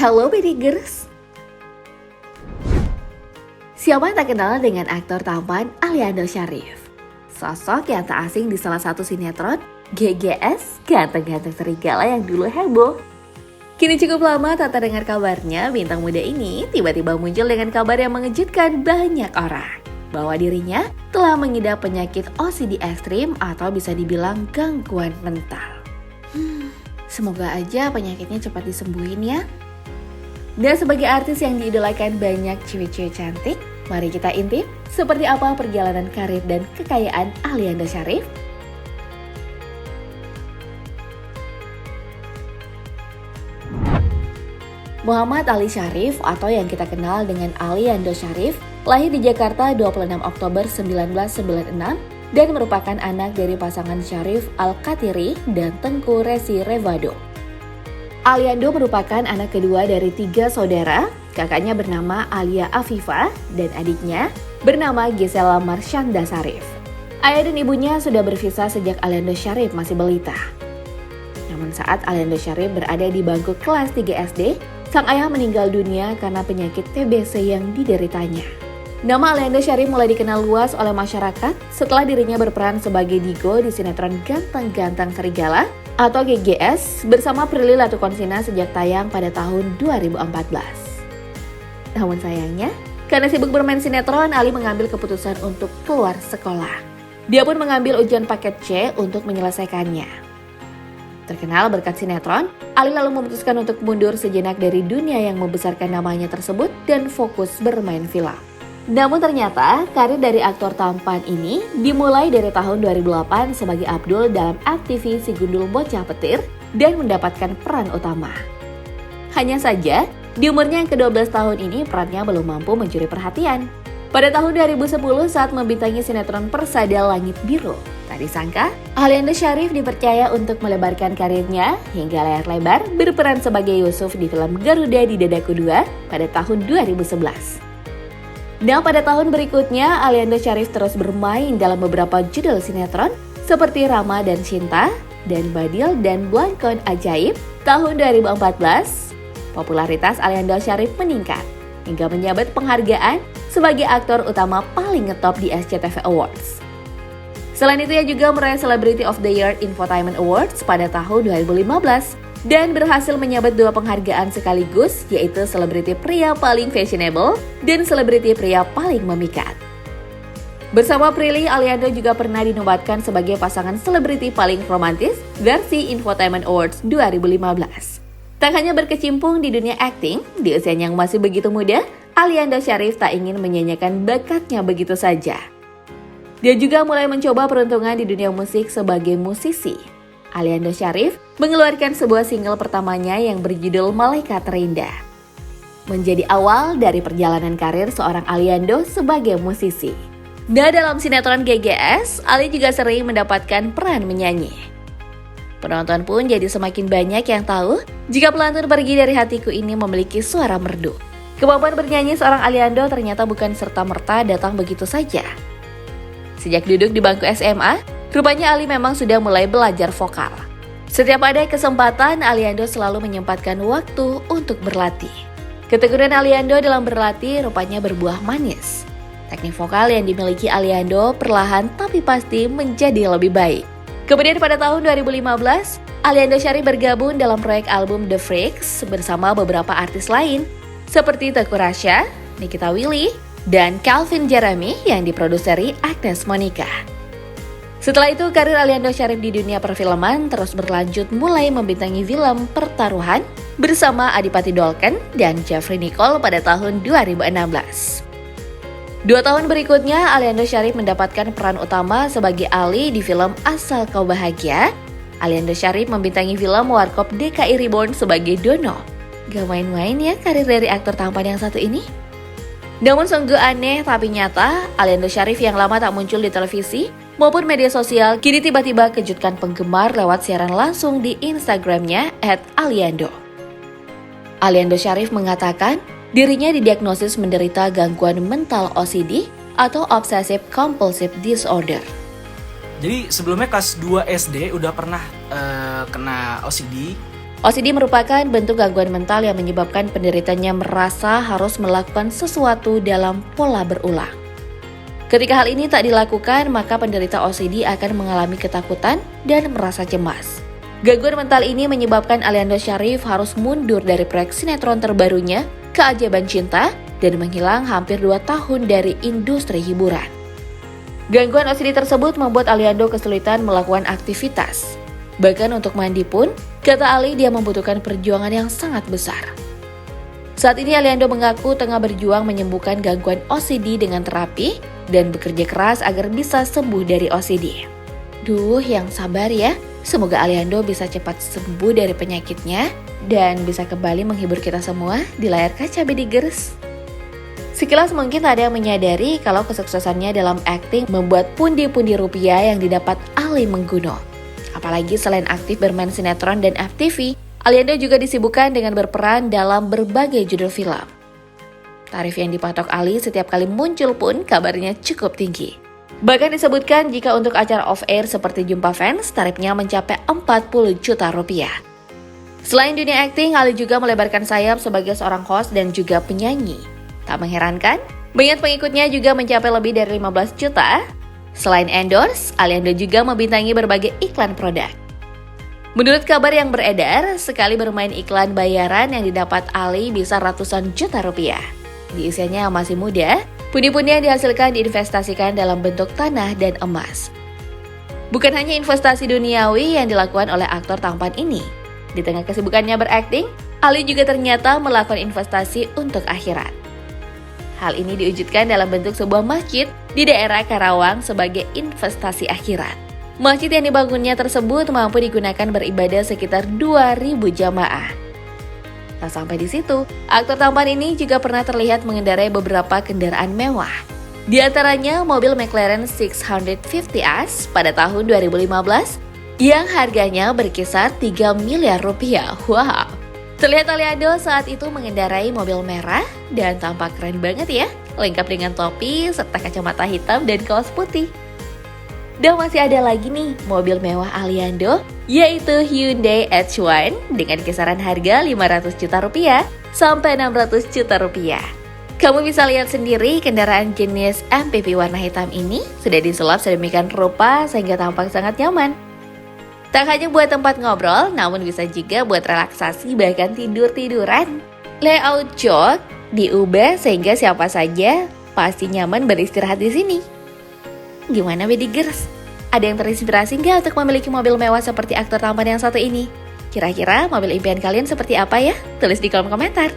Halo Bedingers. Siapa yang tak kenal dengan aktor tampan Aliando Syarif? Sosok yang tak asing di salah satu sinetron GGS, Ganteng-Ganteng Serigala yang dulu heboh. Kini cukup lama tak terdengar kabarnya, bintang muda ini tiba-tiba muncul dengan kabar yang mengejutkan banyak orang. Bahwa dirinya telah mengidap penyakit OCD ekstrim atau bisa dibilang gangguan mental. Semoga aja penyakitnya cepat disembuhin ya. Dan sebagai artis yang diidolakan banyak cewek-cewek cantik, mari kita intip seperti apa perjalanan karir dan kekayaan Aliando Syarif. Muhammad Ali Syarif atau yang kita kenal dengan Aliando Syarif lahir di Jakarta 26 Oktober 1996 dan merupakan anak dari pasangan Syarif Al-Qatiri dan Tengku Resi Revado. Aliando merupakan anak kedua dari 3 saudara, kakaknya bernama Alia Afifa dan adiknya bernama Gisela Marsyanda Syarif. Ayah dan ibunya sudah berpisah sejak Aliando Syarif masih balita. Namun saat Aliando Syarif berada di bangku kelas 3 SD, sang ayah meninggal dunia karena penyakit TBC yang dideritanya. Nama Aliando Syarif mulai dikenal luas oleh masyarakat setelah dirinya berperan sebagai Digo di sinetron Ganteng-Ganteng Serigala atau GGS bersama Prilly Latukonsina sejak tayang pada tahun 2014. Namun sayangnya, karena sibuk bermain sinetron, Ali mengambil keputusan untuk keluar sekolah. Dia pun mengambil ujian paket C untuk menyelesaikannya. Terkenal berkat sinetron, Ali lalu memutuskan untuk mundur sejenak dari dunia yang membesarkan namanya tersebut dan fokus bermain film. Namun ternyata, karir dari aktor tampan ini dimulai dari tahun 2008 sebagai Abdul dalam FTV Si Gundul Bocah Petir dan mendapatkan peran utama. Hanya saja, di umurnya yang ke-12 tahun ini perannya belum mampu mencuri perhatian. Pada tahun 2010 saat membintangi sinetron Persada Langit Biru, tak disangka Aliando Syarif dipercaya untuk melebarkan karirnya hingga layar lebar berperan sebagai Yusuf di film Garuda di Dadaku 2 pada tahun 2011. Dan pada tahun berikutnya, Aliando Syarif terus bermain dalam beberapa judul sinetron seperti Rama dan Cinta, dan Badil dan Blangkon Ajaib. Tahun 2014, popularitas Aliando Syarif meningkat hingga menyabet penghargaan sebagai aktor utama paling ngetop di SCTV Awards. Selain itu, ia juga meraih Celebrity of the Year Infotainment Awards pada tahun 2015 dan berhasil menyabet 2 penghargaan sekaligus, yaitu Selebriti Pria Paling Fashionable dan Selebriti Pria Paling Memikat. Bersama Prilly, Aliando juga pernah dinobatkan sebagai pasangan selebriti paling romantis versi Infotainment Awards 2015. Tak hanya berkecimpung di dunia akting, di usianya yang masih begitu muda, Aliando Syarif tak ingin menyanyikan bakatnya begitu saja. Dia juga mulai mencoba peruntungan di dunia musik sebagai musisi. Aliando Syarif mengeluarkan sebuah single pertamanya yang berjudul Malaikat Terindah. Menjadi awal dari perjalanan karir seorang Aliando sebagai musisi. Dan dalam sinetron GGS, Ali juga sering mendapatkan peran menyanyi. Penonton pun jadi semakin banyak yang tahu jika pelantun Pergi Dari Hatiku ini memiliki suara merdu. Kemampuan bernyanyi seorang Aliando ternyata bukan serta-merta datang begitu saja. Sejak duduk di bangku SMA, rupanya Ali memang sudah mulai belajar vokal. Setiap ada kesempatan, Aliando selalu menyempatkan waktu untuk berlatih. Ketekunan Aliando dalam berlatih rupanya berbuah manis. Teknik vokal yang dimiliki Aliando perlahan tapi pasti menjadi lebih baik. Kemudian pada tahun 2015, Aliando Syarif bergabung dalam proyek album The Freaks bersama beberapa artis lain seperti Teuku Rasya, Nikita Willy, dan Calvin Jeremy yang diproduseri Agnes Monica. Setelah itu, karir Aliando Syarif di dunia perfilman terus berlanjut mulai membintangi film Pertaruhan bersama Adipati Dolken dan Jeffrey Nicole pada tahun 2016. 2 tahun berikutnya, Aliando Syarif mendapatkan peran utama sebagai Ali di film Asal Kau Bahagia. Aliando Syarif membintangi film Warkop DKI Reborn sebagai Dono. Gak main-main ya karir dari aktor tampan yang satu ini. Namun sungguh aneh tapi nyata, Aliando Syarif yang lama tak muncul di televisi maupun media sosial kini tiba-tiba kejutkan penggemar lewat siaran langsung di Instagramnya @aliando. Aliando Syarif mengatakan dirinya didiagnosis menderita gangguan mental OCD atau Obsessive Compulsive Disorder. Jadi sebelumnya kelas 2 SD udah pernah kena OCD OCD merupakan bentuk gangguan mental yang menyebabkan penderitanya merasa harus melakukan sesuatu dalam pola berulang. Ketika hal ini tak dilakukan, maka penderita OCD akan mengalami ketakutan dan merasa cemas. Gangguan mental ini menyebabkan Aliando Syarif harus mundur dari proyek sinetron terbarunya, Keajaiban Cinta, dan menghilang hampir 2 tahun dari industri hiburan. Gangguan OCD tersebut membuat Aliando kesulitan melakukan aktivitas. Bahkan untuk mandi pun, kata Ali, dia membutuhkan perjuangan yang sangat besar. Saat ini Aliando mengaku tengah berjuang menyembuhkan gangguan OCD dengan terapi dan bekerja keras agar bisa sembuh dari OCD. Duh, yang sabar ya. Semoga Aliando bisa cepat sembuh dari penyakitnya dan bisa kembali menghibur kita semua di layar kaca Bedigers. Sekilas mungkin tak ada yang menyadari kalau kesuksesannya dalam akting membuat pundi-pundi rupiah yang didapat Ali menggunung. Apalagi selain aktif bermain sinetron dan FTV, Aliando juga disibukkan dengan berperan dalam berbagai judul film. Tarif yang dipatok Ali setiap kali muncul pun kabarnya cukup tinggi. Bahkan disebutkan jika untuk acara off-air seperti Jumpa Fans, tarifnya mencapai 40 juta rupiah. Selain dunia akting, Ali juga melebarkan sayap sebagai seorang host dan juga penyanyi. Tak mengherankan, minat pengikutnya juga mencapai lebih dari 15 juta. Selain endorse, Aliando juga membintangi berbagai iklan produk. Menurut kabar yang beredar, sekali bermain iklan bayaran yang didapat Ali bisa ratusan juta rupiah. Di usianya yang masih muda, pundi-pundi yang dihasilkan diinvestasikan dalam bentuk tanah dan emas. Bukan hanya investasi duniawi yang dilakukan oleh aktor tampan ini. Di tengah kesibukannya berakting, Ali juga ternyata melakukan investasi untuk akhirat. Hal ini diwujudkan dalam bentuk sebuah masjid di daerah Karawang sebagai investasi akhirat. Masjid yang dibangunnya tersebut mampu digunakan beribadah sekitar 2.000 jamaah. Tak sampai di situ, aktor tampan ini juga pernah terlihat mengendarai beberapa kendaraan mewah. Di antaranya mobil McLaren 650S pada tahun 2015 yang harganya berkisar 3 miliar rupiah. Wow! Terlihat Aliando saat itu mengendarai mobil merah dan tampak keren banget ya, lengkap dengan topi serta kacamata hitam dan kaos putih. Dan masih ada lagi nih mobil mewah Aliando, yaitu Hyundai H1 dengan kisaran harga 500 juta rupiah sampai 600 juta rupiah. Kamu bisa lihat sendiri kendaraan jenis MPV warna hitam ini sudah disulap sedemikian rupa sehingga tampak sangat nyaman. Tak hanya buat tempat ngobrol, namun bisa juga buat relaksasi bahkan tidur-tiduran. Layout jok diubah sehingga siapa saja pasti nyaman beristirahat di sini. Gimana Bedigers? Ada yang terinspirasi nggak untuk memiliki mobil mewah seperti aktor tampan yang satu ini? Kira-kira mobil impian kalian seperti apa ya? Tulis di kolom komentar.